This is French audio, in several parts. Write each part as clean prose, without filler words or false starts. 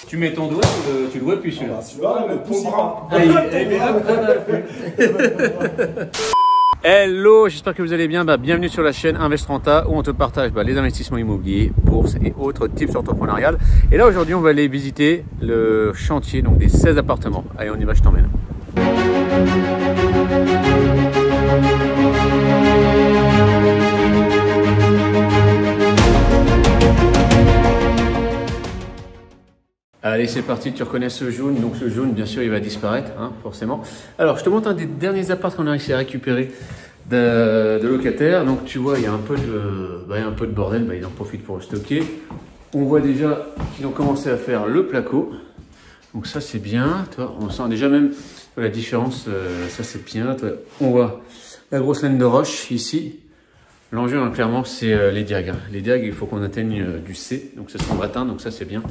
Tu mets ton doigt, tu le vois plus celui-là. Celui-là, le ton bras. Hello, j'espère que vous allez bien. Bienvenue sur la chaîne Investranta où on te partage les investissements immobiliers, bourses et autres tips entrepreneuriales. Et là aujourd'hui on va aller visiter le chantier donc des 16 appartements. Allez on y va, je t'emmène. Allez, c'est parti, tu reconnais ce jaune, donc ce jaune, bien sûr, il va disparaître, hein, forcément. Alors, je te montre un des derniers apparts qu'on a réussi à récupérer de locataires. Donc, tu vois, il y a un peu de bordel, ils en profitent pour le stocker. On voit déjà qu'ils ont commencé à faire le placo. Donc ça, c'est bien, tu vois, on sent déjà même la différence, ça c'est bien. Toi. On voit la grosse laine de roche ici. L'enjeu, hein, clairement, c'est les diags. Hein. Les diags, il faut qu'on atteigne du C, donc ça sera atteint, donc ça c'est bien.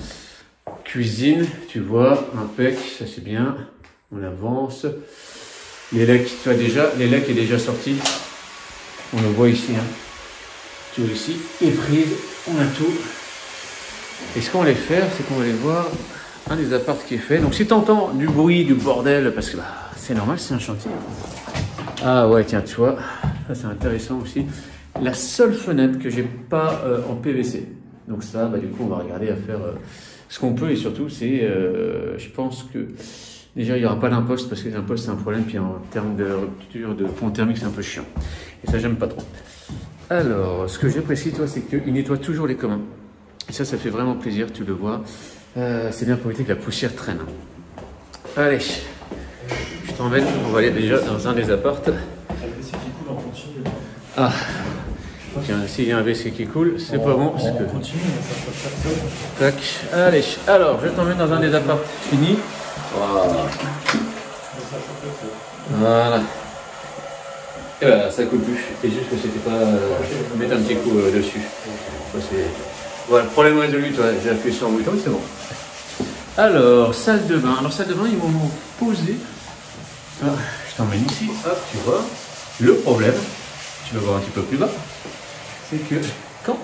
Cuisine, tu vois, impec, ça c'est bien. On avance. Les lacs, tu vois déjà, les lacs est déjà sorti. On le voit ici. Hein. Tu vois ici, et prise, on a tout. Et ce qu'on va aller faire, c'est qu'on va aller voir un des apparts qui est fait. Donc si tu entends du bruit, du bordel, parce que c'est normal, c'est un chantier. Ah ouais, tiens, tu vois, ça c'est intéressant aussi. La seule fenêtre que j'ai pas en PVC. Donc ça, du coup, on va regarder à faire ce qu'on peut. Et surtout, c'est, je pense que déjà, il n'y aura pas d'imposte parce que l'imposte, c'est un problème. Puis en termes de rupture de pont thermique, c'est un peu chiant. Et ça, j'aime pas trop. Alors, ce que j'apprécie, toi, c'est qu'il nettoie toujours les communs. Et ça fait vraiment plaisir, tu le vois. C'est bien pour éviter que la poussière traîne. Allez, je t'emmène. On va aller déjà dans un des appartes. Ah, tiens, s'il y a un WC qui coule, c'est pas bon. Parce que... Tac. Allez, alors, je t'emmène dans un des apparts finis. Voilà. Et voilà, ça coule plus. C'est juste que c'était pas. Mettre un petit coup dessus. Voilà, le problème résolu, toi. J'ai appuyé sur le bouton, c'est bon. Alors, salle de bain. Alors, salle de bain, ils m'ont posé. Alors, je t'emmène ici. Hop, tu vois. Le problème, tu vas voir un petit peu plus bas, c'est que quand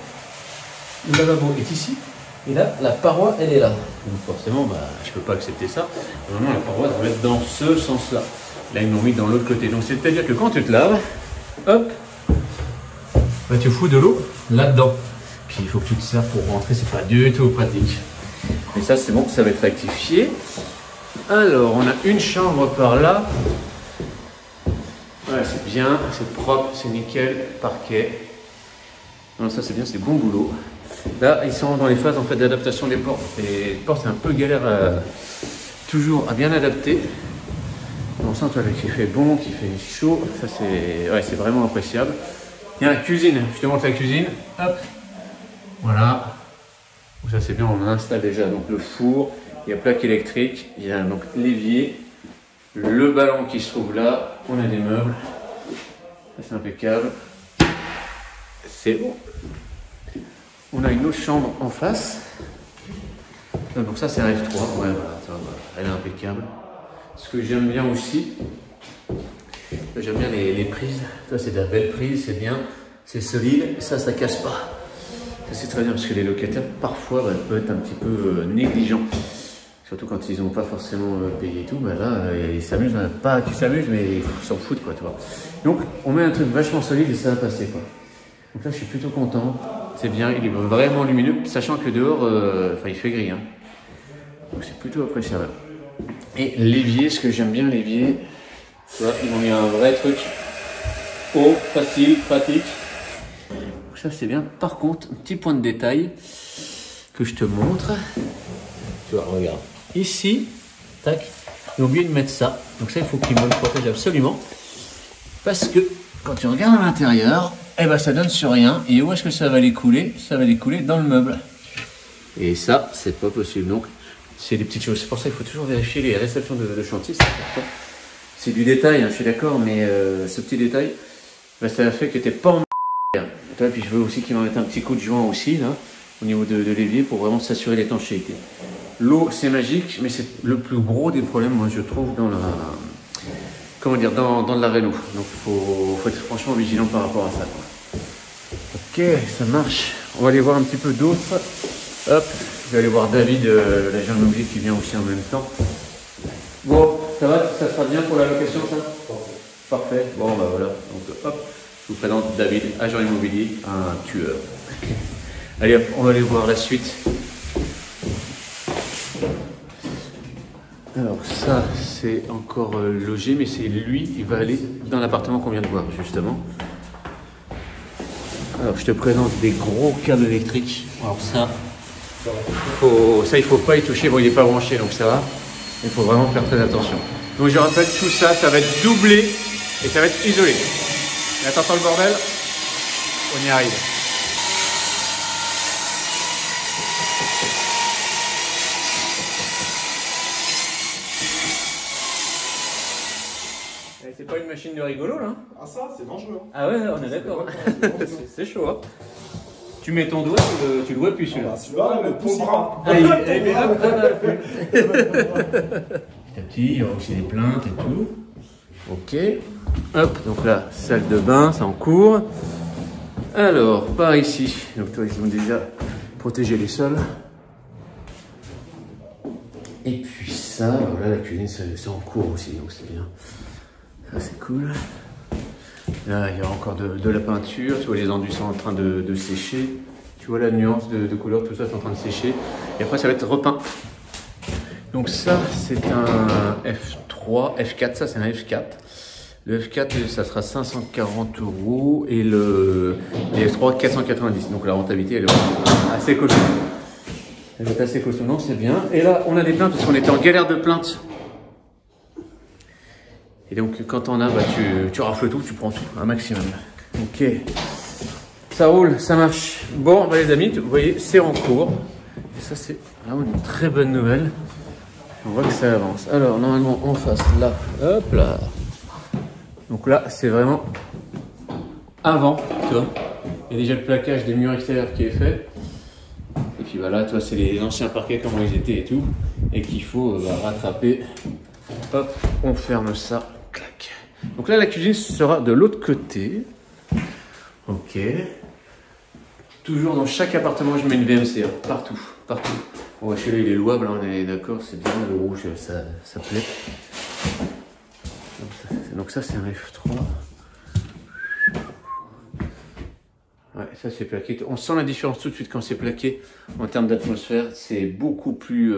le lavabo est ici, et là, la paroi, elle est là. Donc forcément, je ne peux pas accepter ça. Normalement, la paroi doit être dans ce sens-là. Là, ils m'ont mis dans l'autre côté. Donc, c'est-à-dire que quand tu te laves, hop, tu fous de l'eau là-dedans. Puis, il faut que tu te sers pour rentrer. C'est pas du tout pratique. Mais ça, c'est bon, ça va être rectifié. Alors, on a une chambre par là. Ouais, c'est bien, c'est propre, c'est nickel, parquet. Non, ça c'est bien, c'est bon boulot. Là, ils sont dans les phases en fait d'adaptation des portes. Et les portes, c'est un peu galère toujours à bien adapter. On sent toi, qu'il fait bon, qu'il fait chaud. Ça c'est vraiment appréciable. Il y a la cuisine, je te montre la cuisine. Hop, voilà. Donc ça c'est bien, on installe déjà donc le four. Il y a plaque électrique, il y a donc l'évier. Le ballon qui se trouve là, on a des meubles, c'est impeccable, c'est bon. On a une autre chambre en face, donc ça c'est F3, ouais, voilà, elle est impeccable. Ce que j'aime bien aussi, j'aime bien les prises, ça c'est de la belle prise, c'est bien, c'est solide, et ça casse pas. C'est très bien parce que les locataires parfois peuvent être un petit peu négligents. Surtout quand ils n'ont pas forcément payé et tout, là, ils s'amusent, pas qu'ils s'amusent, mais ils s'en foutent, quoi, tu vois. Donc, on met un truc vachement solide et ça va passer, quoi. Donc là, je suis plutôt content. C'est bien, il est vraiment lumineux, sachant que dehors, il fait gris, hein. Donc, c'est plutôt appréciable. Et l'évier, ce que j'aime bien, l'évier, tu vois, ils m'ont mis un vrai truc haut, facile, pratique. Donc ça, c'est bien. Par contre, un petit point de détail que je te montre. Tu vois, regarde. Ici, tac, j'ai oublié de mettre ça. Donc ça, il faut qu'il me le protège absolument. Parce que quand tu regardes à l'intérieur, ça donne sur rien. Et où est-ce que ça va aller couler? Ça va aller couler dans le meuble. Et ça, c'est pas possible. Donc, c'est des petites choses. C'est pour ça qu'il faut toujours vérifier les réceptions de chantier. C'est important. C'est du détail, hein, je suis d'accord, mais ce petit détail, ça a fait que t'es pas en et puis je veux aussi qu'il m'en mette un petit coup de joint aussi, là, au niveau de l'évier, pour vraiment s'assurer l'étanchéité. L'eau, c'est magique, mais c'est le plus gros des problèmes, moi, je trouve, dans la réno. Donc, faut être franchement vigilant par rapport à ça, quoi. Ok, ça marche. On va aller voir un petit peu d'autres. Hop, Je vais aller voir David, l'agent immobilier qui vient aussi en même temps. Bon, ça va, ça sera bien pour la location ça? Parfait. Bon, bah voilà. Donc hop, je vous présente David, agent immobilier, un tueur. Allez hop, on va aller voir la suite. Alors ça, c'est encore logé, mais c'est lui, il va aller dans l'appartement qu'on vient de voir, justement. Alors, je te présente des gros câbles électriques. Alors ça, il faut pas y toucher. Bon, il n'est pas branché, donc ça va. Il faut vraiment faire très attention. Donc je rappelle, tout ça, ça va être doublé et ça va être isolé. Et attention le bordel, on y arrive. C'est pas une machine de rigolo là? Ah ça, c'est dangereux. Ah ouais, on est d'accord. C'est chaud hein. Tu mets ton doigt, tu le vois plus celui-là. Celui-là, le pouce bras. Petit à petit, il y aura aussi des plaintes et tout. Ok. Hop, donc là, salle de bain, c'est en cours. Alors, par ici. Donc toi, ils ont déjà protégé les sols. Et puis ça, voilà, la cuisine, c'est en cours aussi, donc c'est bien. Ça, c'est cool. Là, il y a encore de la peinture. Tu vois, les enduits sont en train de sécher. Tu vois la nuance de couleur, tout ça est en train de sécher. Et après, ça va être repeint. Donc ça, c'est un F3, F4, ça c'est un F4. Le F4, ça sera 540 € et le F3, 490. Donc la rentabilité, elle est assez costaud. Elle est assez costaud, non, c'est bien. Et là, on a des plaintes parce qu'on était en galère de plaintes. Et donc, quand on a, bah, tu rafles tout, tu prends tout, un maximum. Ok. Ça roule, ça marche. Bon, bah, les amis, vous voyez, c'est en cours. Et ça, c'est vraiment une très bonne nouvelle. On voit que ça avance. Alors, normalement, en face, là, hop là. Donc là, c'est vraiment avant, tu vois. Il y a déjà le plaquage des murs extérieurs qui est fait. Et puis voilà, toi, c'est les anciens parquets, comment ils étaient et tout. Et qu'il faut rattraper. Hop, on ferme ça. Clac. Donc là, la cuisine sera de l'autre côté. Ok. Toujours dans chaque appartement, je mets une VMC. Hein. Partout, partout. Bon, celui-là, il est louable, hein, on est d'accord. C'est bien, le rouge, ça plaît. Donc ça, c'est un F3. Ouais, ça, c'est plaqué. On sent la différence tout de suite quand c'est plaqué. En termes d'atmosphère, c'est beaucoup plus...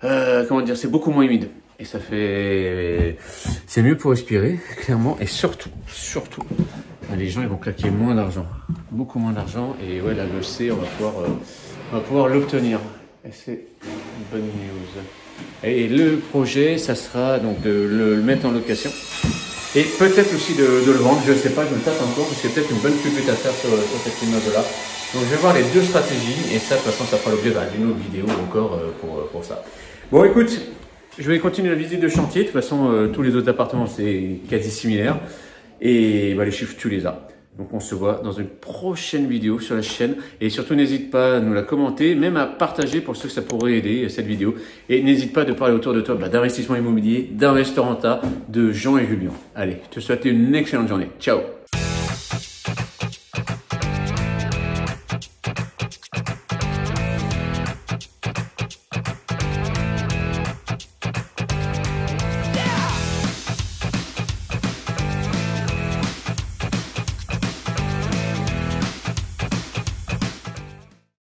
comment dire, c'est beaucoup moins humide. Et ça fait... C'est mieux pour respirer, clairement. Et surtout, les gens, ils vont claquer moins d'argent. Beaucoup moins d'argent. Et ouais, là, le C, on va pouvoir l'obtenir. Et c'est une bonne news. Et le projet, ça sera donc de le mettre en location. Et peut-être aussi de le vendre. Je ne sais pas, je me tâte encore. Parce qu'il y a peut-être une bonne pupute à faire sur cette immeuble-là. Donc, je vais voir les deux stratégies. Et ça, de toute façon, ça fera l'objet d'une autre vidéo encore pour ça. Bon, écoute, je vais continuer la visite de chantier. De toute façon, tous les autres appartements, c'est quasi similaire. Et bah, les chiffres, tu les as. Donc, on se voit dans une prochaine vidéo sur la chaîne. Et surtout, n'hésite pas à nous la commenter, même à partager pour ceux que ça pourrait aider, cette vidéo. Et n'hésite pas de parler autour de toi d'investissement immobilier, d'Investoranta, de Jean et Julien. Allez, je te souhaite une excellente journée. Ciao!